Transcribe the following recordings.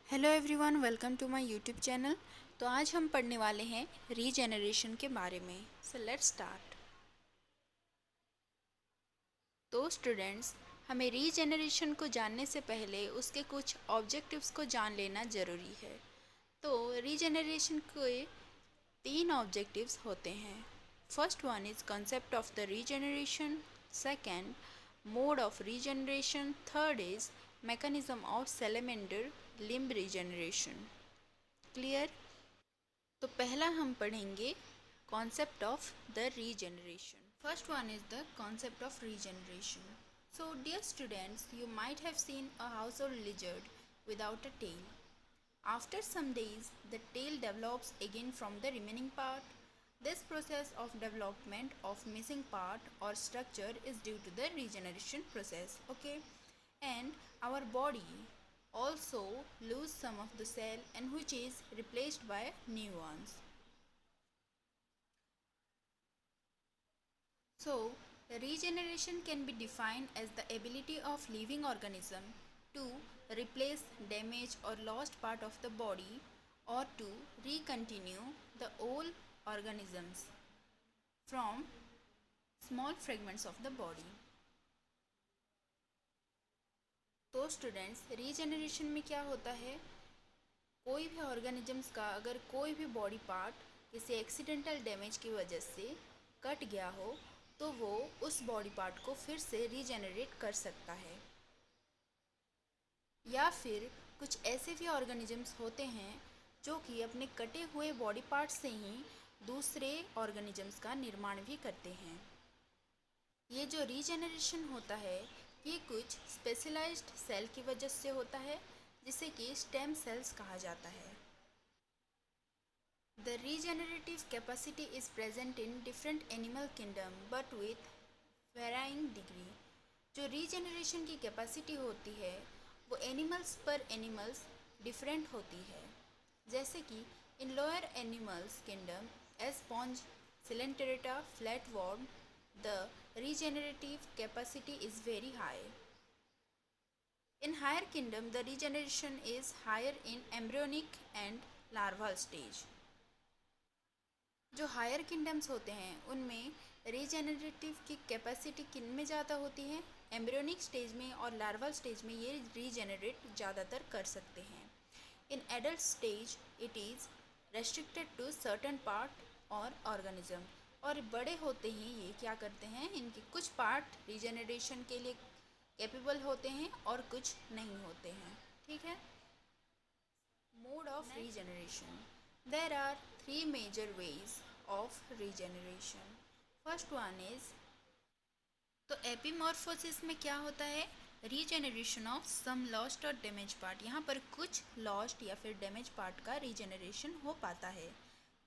Hello everyone, welcome to my YouTube channel. तो आज हम पढ़ने वाले हैं रीजेनरेशन के बारे में। So let's start. तो स्टूडेंट्स, हमें रीजेनरेशन को जानने से पहले उसके कुछ ऑब्जेक्टिव्स को जान लेना ज़रूरी है। तो रीजेनरेशन के तीन ऑब्जेक्टिव्स होते हैं। First one is concept of the regeneration, second mode of regeneration, third is mechanism of salamander limb regeneration। Clear? तो पहला हम पढ़ेंगे concept of the regeneration. First one is the concept of regeneration. So dear students, you might have seen a household lizard without a tail. After some days, the tail develops again from the remaining part. This process of development of missing part or structure is due to the regeneration process. Okay, and our body also lose some of the cell and which is replaced by new ones. So, regeneration can be defined as the ability of living organism to replace damaged or lost part of the body or to recontinue the old organisms from small fragments of the body. तो students, regeneration में क्या होता है? कोई भी organisms का अगर कोई भी बॉडी पार्ट किसी एक्सीडेंटल डैमेज की वजह से कट गया हो तो वो उस बॉडी पार्ट को फिर से रीजेनरेट कर सकता है। या फिर कुछ ऐसे भी ऑर्गेनिजम्स होते हैं जो कि अपने कटे हुए बॉडी पार्ट से ही दूसरे ऑर्गेनिजम्स का निर्माण भी करते हैं। ये जो रीजेनरेशन होता है ये कुछ स्पेशलाइज्ड सेल की वजह से होता है जिसे कि स्टेम सेल्स कहा जाता है। The regenerative capacity is present in different animal kingdom but with varying degree। जो रीजेनरेशन की कैपेसिटी होती है वो एनिमल्स पर एनिमल्स डिफरेंट होती है। जैसे कि in lower animals kingdom as sponge, coelenterata, flatworm, the regenerative capacity is very high. In higher kingdom, the regeneration is higher in embryonic and larval stage. जो हायर किंगडम्स होते हैं उनमें regenerative की capacity किन में ज़्यादा होती है? एम्ब्रियोनिक स्टेज में और लार्वल स्टेज में ये रीजेनरेट ज़्यादातर कर सकते हैं। In adult stage it is restricted to certain part और ऑर्गेनिज्म। और बड़े होते ही ये क्या करते हैं, इनके कुछ पार्ट रीजेनरेशन के लिए कैपेबल होते हैं और कुछ नहीं होते हैं। ठीक है। Mode of regeneration. There are three major ways of regeneration. First one is, तो एपीमॉर्फोसिस में क्या होता है? रीजेनरेशन ऑफ सम लॉस्ट और डैमेज पार्ट। यहाँ पर कुछ लॉस्ट या फिर डैमेज पार्ट का रीजेनरेशन हो पाता है।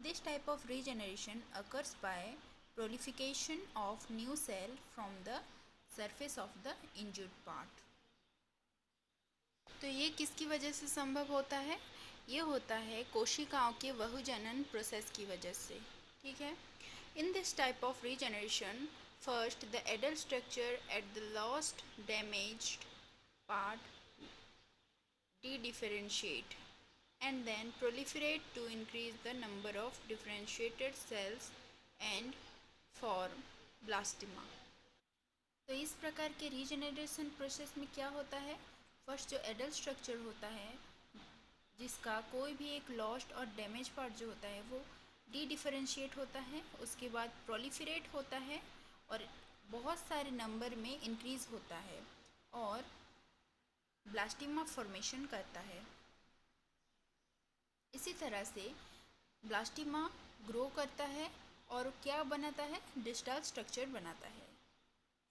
This type of regeneration occurs by proliferation of new cell from the surface of the injured part. तो ये किसकी वजह से संभव होता है? ये होता है कोशिकाओं के बहुजनन प्रोसेस की वजह से। ठीक है। In this type of regeneration, first the adult structure at the lost damaged part differentiate and then proliferate to increase the number of differentiated cells and form blastema। तो इस प्रकार के रीजेनरेशन प्रोसेस में क्या होता है? फर्स्ट जो adult structure होता है जिसका कोई भी एक लॉस्ट और डैमेज पार्ट जो होता है वो डिफरेंशिएट होता है, उसके बाद प्रोलिफरेट होता है और बहुत सारे नंबर में इंक्रीज़ होता है और ब्लास्टिमा फॉर्मेशन करता है। इसी तरह से ब्लास्टिमा ग्रो करता है और क्या बनाता है? डिस्टल स्ट्रक्चर बनाता है।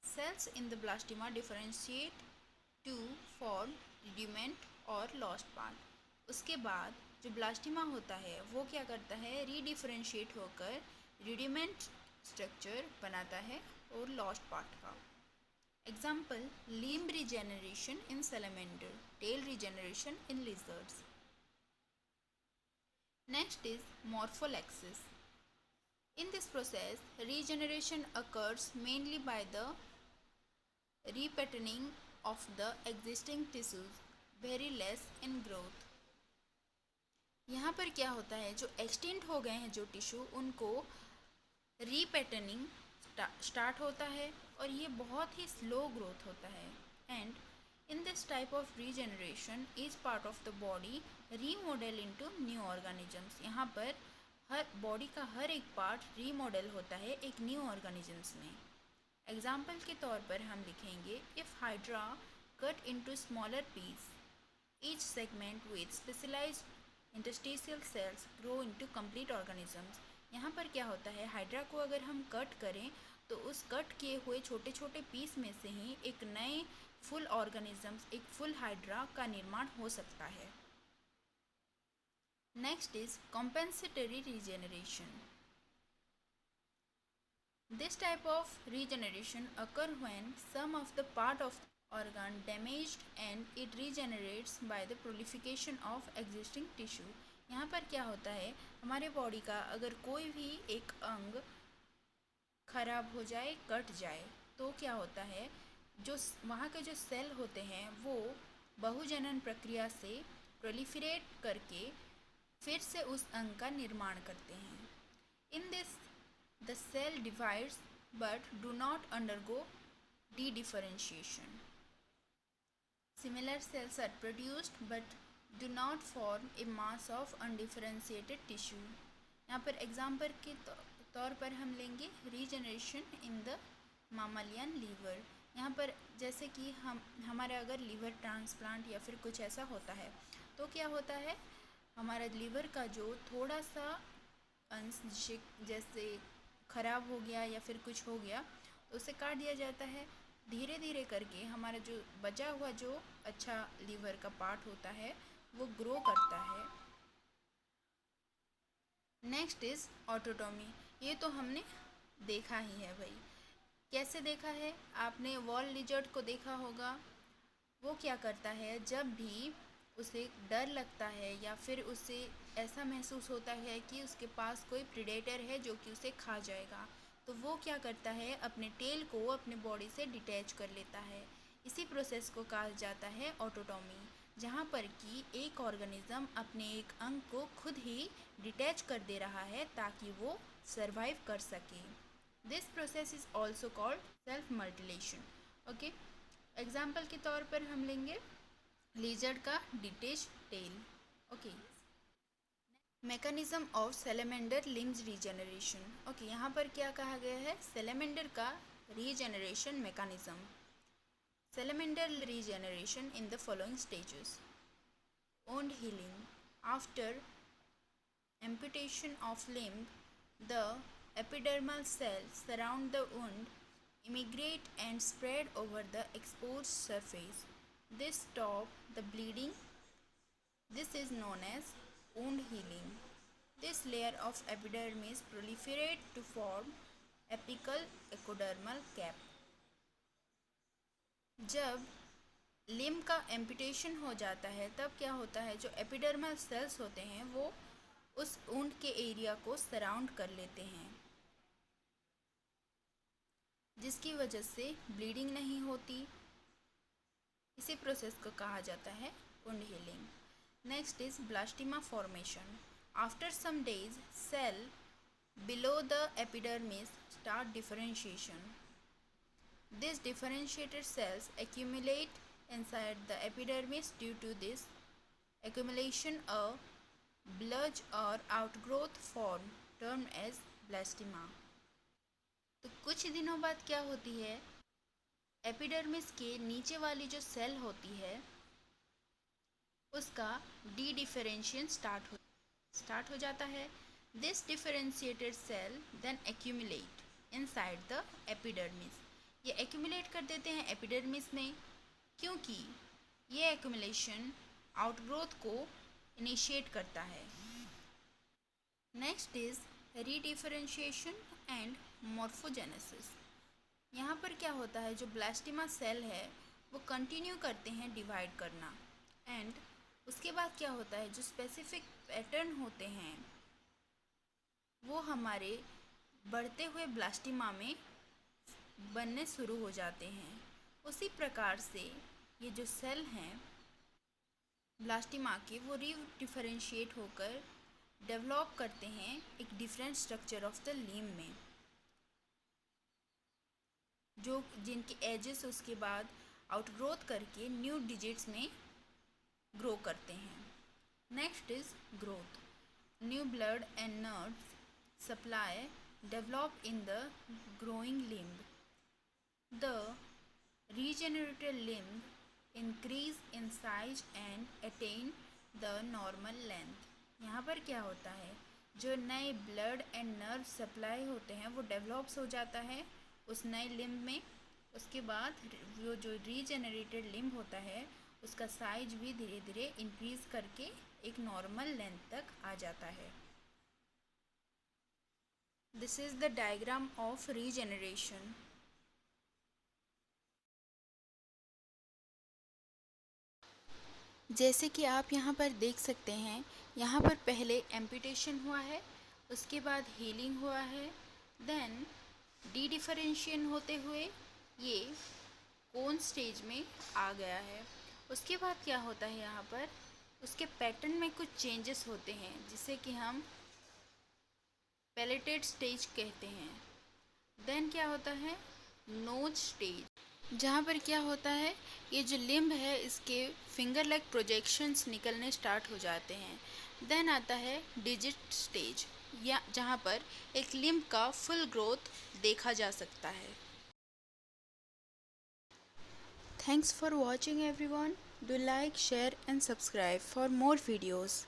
Cells in the blastema differentiate to form rudiment और लॉस्ट पार्ट। उसके बाद जो ब्लास्टिमा होता है वो क्या करता है? रीडिफरेंशिएट होकर रिड्यूमेंट स्ट्रक्चर बनाता है और लॉस्ट पार्ट का। Example, limb regeneration in salamander, tail regeneration in lizards. Next is morpholepsis. In this process, regeneration occurs mainly by the repatterning of the existing tissues, very less in growth. यहाँ पर क्या होता है, जो extent हो गए हैं जो टिश्यू, उनको रीपैटर्निंग स्टार्ट होता है और ये बहुत ही स्लो ग्रोथ होता है। And in this type of regeneration is part of the body remodel into new organisms. यहाँ पर हर बॉडी का हर एक पार्ट रीमॉडल होता है एक न्यू ऑर्गेनिजम्स में। एग्जाम्पल के तौर पर हम लिखेंगे, if hydra cut into smaller piece, each segment with specialized interstitial cells grow into complete organisms। यहाँ पर क्या होता है, हाइड्रा को अगर हम कट करें तो उस कट किए हुए छोटे छोटे पीस में से ही एक नए फुल ऑर्गेनिजम्स, एक फुल हाइड्रा का निर्माण हो सकता है। Next is compensatory regeneration. This type of regeneration occur when some of the part of organ damaged and it regenerates by the proliferation of existing tissue। यहाँ पर क्या होता है, हमारे बॉडी का अगर कोई भी एक अंग खराब हो जाए, कट जाए, तो क्या होता है, जो वहाँ के जो सेल होते हैं वो बहुजनन प्रक्रिया से प्रोलिफरेट करके फिर से उस अंग का निर्माण करते हैं। In this the cell divides but do not undergo de-differentiation. Similar cells are produced but do not form a mass of undifferentiated tissue। यहाँ पर एग्जाम्पल के तौर पर हम लेंगे रीजनरेशन इन द मामलियन लीवर। यहाँ पर जैसे कि हमारा अगर लीवर ट्रांसप्लांट या फिर कुछ ऐसा होता है तो क्या होता है, हमारा लीवर का जो थोड़ा सा अंश जैसे ख़राब हो गया या फिर कुछ हो गया तो उसे काट दिया जाता है। धीरे धीरे करके हमारा जो बचा हुआ जो अच्छा लीवर का पार्ट होता है वो ग्रो करता है। Next is autotomy. ये तो हमने देखा ही है भाई। कैसे देखा है, आपने वॉल लिजर्ड को देखा होगा। वो क्या करता है, जब भी उसे डर लगता है या फिर उसे ऐसा महसूस होता है कि उसके पास कोई प्रीडेटर है जो कि उसे खा जाएगा, तो वो क्या करता है, अपने टेल को अपने बॉडी से डिटैच कर लेता है। इसी प्रोसेस को कहा जाता है ऑटोटॉमी, जहाँ पर कि एक ऑर्गेनिज्म अपने एक अंग को खुद ही डिटैच कर दे रहा है ताकि वो सर्वाइव कर सके। This process is also called self mutilation. Okay, example के तौर पर हम लेंगे लिजर्ड का detach tail. Okay, mechanism of salamander limbs regeneration. Okay, यहाँ पर क्या कहा गया है, सेलेमेंडर का regeneration mechanism. Salamander regeneration in the following stages: wound healing. After amputation of limb, the epidermal cells surround the wound, immigrate and spread over the exposed surface. This stop the bleeding. This is known as wound healing. This layer of epidermis proliferate to form apical epidermal cap. जब limb का amputation हो जाता है तब क्या होता है, जो एपिडर्मल सेल्स होते हैं वो उस वुंड के एरिया को सराउंड कर लेते हैं, जिसकी वजह से ब्लीडिंग नहीं होती। इसी प्रोसेस को कहा जाता है wound healing. Next is blastema formation. After some days cell below the epidermis start differentiation. These differentiated cells accumulate inside the epidermis. Due to this accumulation, a bulge or outgrowth form termed as blastema. तो कुछ दिनों बाद क्या होती है, epidermis के नीचे वाली जो सेल होती है उसका डी डिफरेंशिएशन स्टार्ट हो जाता है। This differentiated cell then accumulate inside the epidermis। ये एक्यूमुलेट कर देते हैं एपिडर्मिस में, क्योंकि ये एक्यूमुलेशन आउटग्रोथ को इनिशिएट करता है। Next is रीडिफरेंशिएशन and morphogenesis. यहाँ पर क्या होता है, जो ब्लास्टिमा सेल है वो कंटिन्यू करते हैं डिवाइड करना, एंड उसके बाद क्या होता है, जो स्पेसिफिक पैटर्न होते हैं वो हमारे बढ़ते हुए ब्लास्टिमा में बनने शुरू हो जाते हैं। उसी प्रकार से ये जो सेल हैं ब्लास्टिमा के वो डिफरेंशिएट होकर डेवलप करते हैं एक different structure of the limb में, जो जिनके एजेस उसके बाद आउटग्रोथ करके न्यू डिजिट्स में ग्रो करते हैं। Next is growth. New blood and nerves supply develop in the growing limb. The regenerated limb increase in size and attain the normal length। यहाँ पर क्या होता है, जो नए ब्लड एंड नर्व सप्लाई होते हैं वो डेवलप्स हो जाता है उस नए लिम्ब में। उसके बाद वो जो रीजेनरेटेड लिम्ब होता है उसका साइज भी धीरे धीरे इंक्रीज करके एक नॉर्मल लेंथ तक आ जाता है। This is the diagram of regeneration. जैसे कि आप यहाँ पर देख सकते हैं, यहाँ पर पहले एम्पुटेशन हुआ है, उसके बाद हीलिंग हुआ है, देन डी डिफरेंशिएशन होते हुए ये कोन स्टेज में आ गया है। उसके बाद क्या होता है, यहाँ पर उसके पैटर्न में कुछ चेंजेस होते हैं जिसे कि हम पैलेटेड स्टेज कहते हैं। देन क्या होता है, नोज स्टेज, जहाँ पर क्या होता है, ये जो लिम्ब है इसके फिंगर लाइक प्रोजेक्शंस निकलने स्टार्ट हो जाते हैं। देन आता है डिजिट स्टेज, या जहाँ पर एक लिम्ब का फुल ग्रोथ देखा जा सकता है। Thanks for watching everyone. Do like, share and subscribe for more videos.